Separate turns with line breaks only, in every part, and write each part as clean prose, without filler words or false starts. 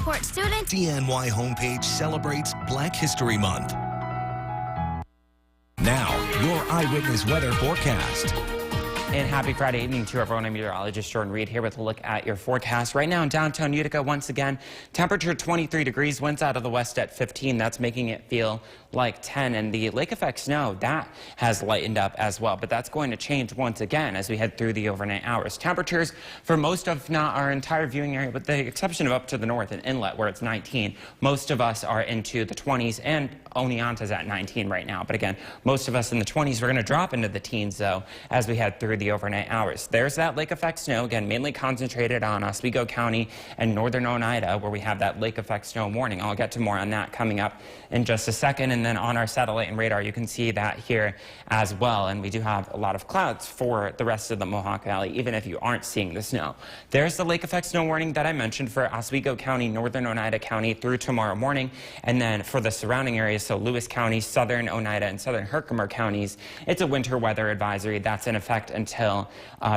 support students.
CNY homepage celebrates Black History Month. Now, your eyewitness weather forecast.
And happy Friday evening to everyone. I'm meteorologist Jordan Reed here with a look at your forecast. Right now in downtown Utica, once again, temperature 23 degrees, winds out of the west at 15. That's making it feel like 10. And the lake effect snow, that has lightened up as well. But that's going to change once again as we head through the overnight hours. Temperatures for most of, not our entire viewing area, with the exception of up to the north and inlet where it's 19. Most of us are into the 20s, and Oneonta's at 19 right now. But again, most of us in the 20s. We're going to drop into the teens, though, as we head through the overnight hours. There's that lake effect snow, again, mainly concentrated on Oswego County and northern Oneida, where we have that lake effect snow warning. I'll get to more on that coming up in just a second. And then on our satellite and radar, you can see that here as well. And we do have a lot of clouds for the rest of the Mohawk Valley, even if you aren't seeing the snow. There's the lake effect snow warning that I mentioned for Oswego County, northern Oneida County through tomorrow morning. And then for the surrounding areas, so Lewis County, southern Oneida, and southern Herkimer counties, it's a winter weather advisory that's in effect until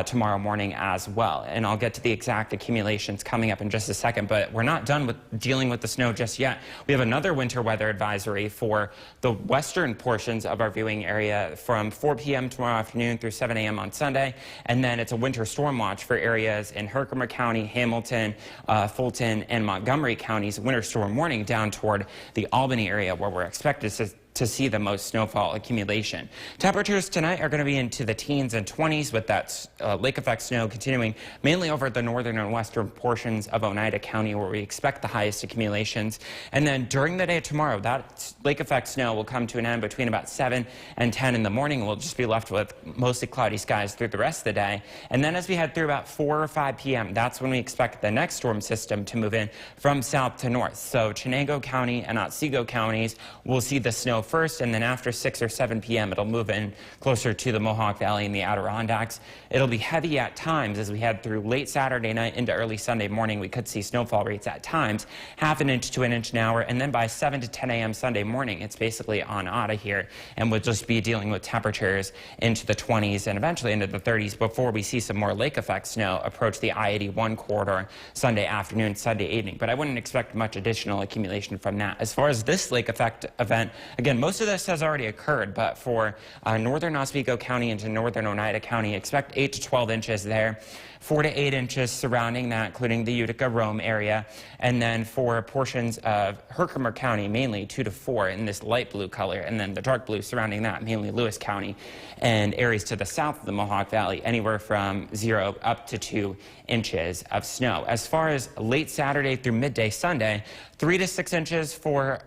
tomorrow morning as well. And I'll get to the exact accumulations coming up in just a second, but we're not done with dealing with the snow just yet. We have another winter weather advisory for the western portions of our viewing area from 4 p.m. tomorrow afternoon through 7 a.m. on Sunday. And then it's a winter storm watch for areas in Herkimer County, Hamilton, Fulton, and Montgomery counties. Winter storm warning down toward the Albany area, where we're expected to see the most snowfall accumulation. Temperatures tonight are going to be into the teens and 20s, with that lake effect snow continuing mainly over the northern and western portions of Oneida County, where we expect the highest accumulations. And then during the day tomorrow, that lake effect snow will come to an end between about 7 and 10 in the morning. We'll just be left with mostly cloudy skies through the rest of the day. And then as we head through about 4 or 5 p.m., that's when we expect the next storm system to move in from south to north. So Chenango County and Otsego counties will see the snow first, and then after 6 or 7 p.m. it'll move in closer to the Mohawk Valley and the Adirondacks. It'll be heavy at times as we head through late Saturday night into early Sunday morning. We could see snowfall rates at times 1/2 inch to 1 inch an hour, and then by 7 to 10 a.m. Sunday morning, it's basically on out of here, and we'll just be dealing with temperatures into the 20s and eventually into the 30s before we see some more lake effect snow approach the I-81 corridor Sunday afternoon, Sunday evening. But I wouldn't expect much additional accumulation from that. As far as this lake effect event, again, most of this has already occurred, but for northern Oswego County into northern Oneida County, expect 8 to 12 inches there. 4 to 8 inches surrounding that, including the Utica-Rome area. And then for portions of Herkimer County, mainly 2 to 4 in this light blue color. And then the dark blue surrounding that, mainly Lewis County. And areas to the south of the Mohawk Valley, anywhere from 0 up to 2 inches of snow. As far as late Saturday through midday Sunday, 3 to 6 inches for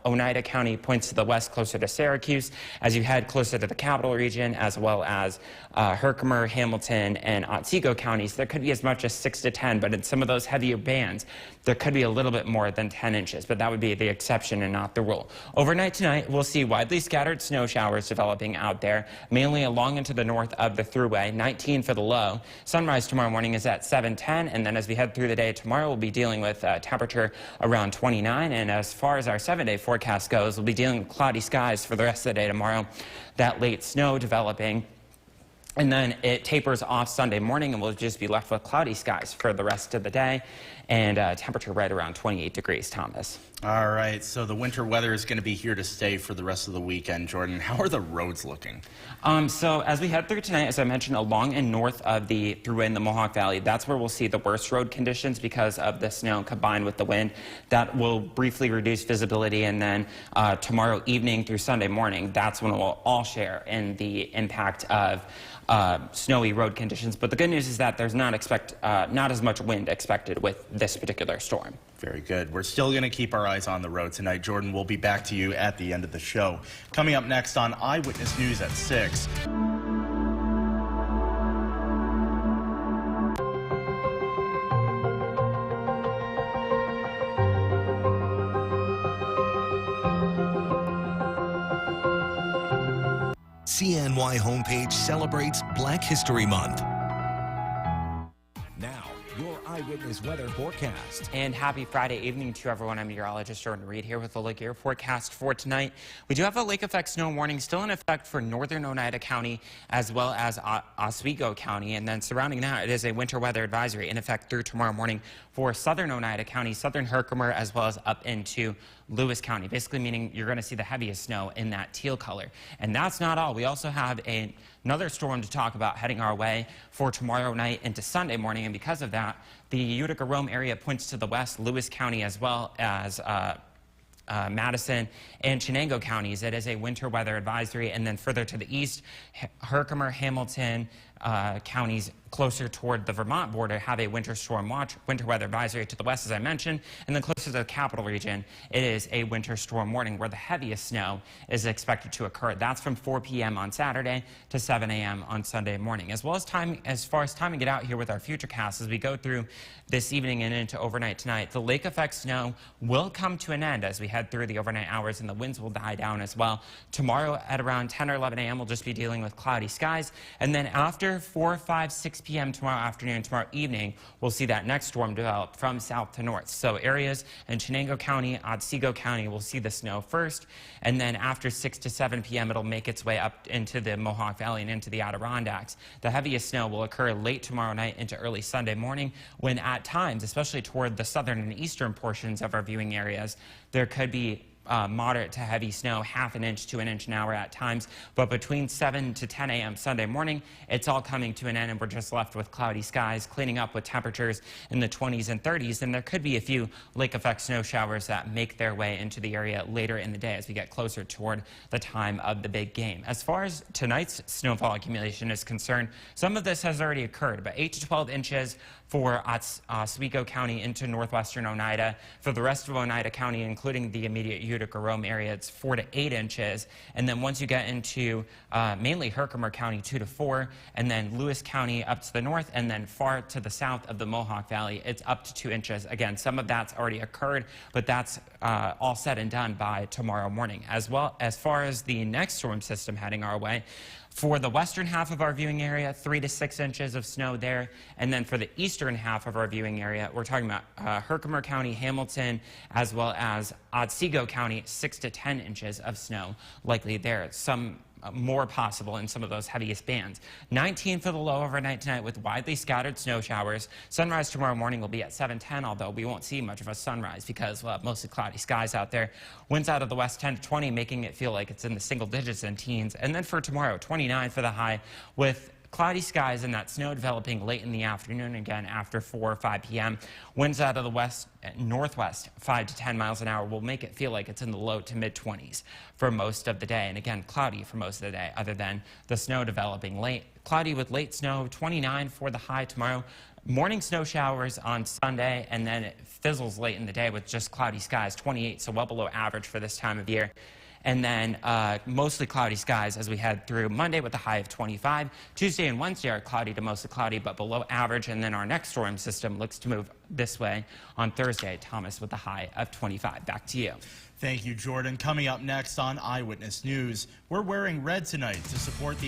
Oneida County, points to the west closer to Syracuse. As you head closer to the capital region, as well as Herkimer, Hamilton, and Otsego counties, there could be as much as 6 to 10, but in some of those heavier bands, there could be a little bit more than 10 inches, but that would be the exception and not the rule. Overnight tonight, we'll see widely scattered snow showers developing out there, mainly along into the north of the thruway, 19 for the low. Sunrise tomorrow morning is at 7:10, and then as we head through the day tomorrow, we'll be dealing with temperature around 29, and as far as our 7-day forecast goes, we'll be dealing with cloudy skies for the rest of the day tomorrow, that late snow developing. And then it tapers off Sunday morning, and we'll just be left with cloudy skies for the rest of the day, and temperature right around 28 degrees, Thomas.
All right, so the winter weather is going to be here to stay for the rest of the weekend. Jordan, how are the roads looking?
So as we head through tonight, as I mentioned, along and north of the thruway in the Mohawk Valley, that's where we'll see the worst road conditions because of the snow combined with the wind. That will briefly reduce visibility, and then tomorrow evening through Sunday morning, that's when we'll all share in the impact of snowy road conditions. But the good news is that there's not as much wind expected with this particular storm.
Very good. We're still going to keep our eyes on the road tonight. Jordan, we'll be back to you at the end of the show. Coming up next on Eyewitness News at 6.
CNY homepage celebrates Black History Month. Now, your eyewitness weather forecast.
And happy Friday evening to everyone. I'm meteorologist Jordan Reed here with a look at your forecast for tonight. We do have a lake effect snow warning still in effect for northern Oneida County as well as Oswego County. And then surrounding that, it is a winter weather advisory in effect through tomorrow morning for southern Oneida County, southern Herkimer, as well as up into Lewis County, basically meaning you're going to see the heaviest snow in that teal color. And that's not all. We also have another storm to talk about heading our way for tomorrow night into Sunday morning. And because of that, the Utica-Rome area points to the west, Lewis County as well as Madison and Chenango counties. It is a winter weather advisory. And then further to the east, Herkimer, Hamilton counties closer toward the Vermont border have a winter storm watch, winter weather advisory to the west, as I mentioned. And then closer to the capital region, it is a winter storm warning where the heaviest snow is expected to occur. That's from 4 p.m. on Saturday to 7 a.m. on Sunday morning. As well as time, as far as time to get out here with our futurecast as we go through this evening and into overnight tonight, the lake effect snow will come to an end as we head through the overnight hours, and the winds will die down as well. Tomorrow at around 10 or 11 a.m. we'll just be dealing with cloudy skies, and then after 4, 5, 6 p.m. tomorrow afternoon, tomorrow evening, we'll see that next storm develop from south to north. So areas in Chenango County, Otsego County will see the snow first, and then after 6 to 7 p.m. it'll make its way up into the Mohawk Valley and into the Adirondacks. The heaviest snow will occur late tomorrow night into early Sunday morning, when at times, especially toward the southern and eastern portions of our viewing areas, there could be moderate to heavy snow, half an inch to an inch an hour at times. But between 7 to 10 a.m. Sunday morning, it's all coming to an end, and we're just left with cloudy skies, cleaning up with temperatures in the 20s and 30s. And there could be a few lake effect snow showers that make their way into the area later in the day as we get closer toward the time of the big game. As far as tonight's snowfall accumulation is concerned, some of this has already occurred, but 8 to 12 inches for Oswego County into northwestern Oneida. For the rest of Oneida County, including the immediate Utica-Rome area, it's 4 to 8 inches. And then once you get into mainly Herkimer County, 2 to 4, and then Lewis County up to the north, and then far to the south of the Mohawk Valley, it's up to 2 inches. Again, some of that's already occurred, but that's all said and done by tomorrow morning. As well, as far as the next storm system heading our way, for the western half of our viewing area, 3 to 6 inches of snow there. And then for the eastern half of our viewing area, we're talking about Herkimer County, Hamilton, as well as Otsego County, 6 to 10 inches of snow likely there. Some more possible in some of those heaviest bands. 19 for the low overnight tonight with widely scattered snow showers. Sunrise tomorrow morning will be at 7:10, although we won't see much of a sunrise because we'll have mostly cloudy skies out there. Winds out of the west 10 to 20, making it feel like it's in the single digits and teens. And then for tomorrow, 29 for the high with cloudy skies and that snow developing late in the afternoon, again after 4 or 5 p.m. Winds out of the west, northwest, 5 to 10 miles an hour will make it feel like it's in the low to mid 20s for most of the day. And again, cloudy for most of the day, other than the snow developing late. Cloudy with late snow, 29 for the high tomorrow. Morning snow showers on Sunday, and then it fizzles late in the day with just cloudy skies, 28, so well below average for this time of year. And then mostly cloudy skies as we head through Monday with a high of 25. Tuesday and Wednesday are cloudy to mostly cloudy, but below average. And then our next storm system looks to move this way on Thursday, Thomas, with a high of 25. Back to you.
Thank you, Jordan. Coming up next on Eyewitness News, we're wearing red tonight to support the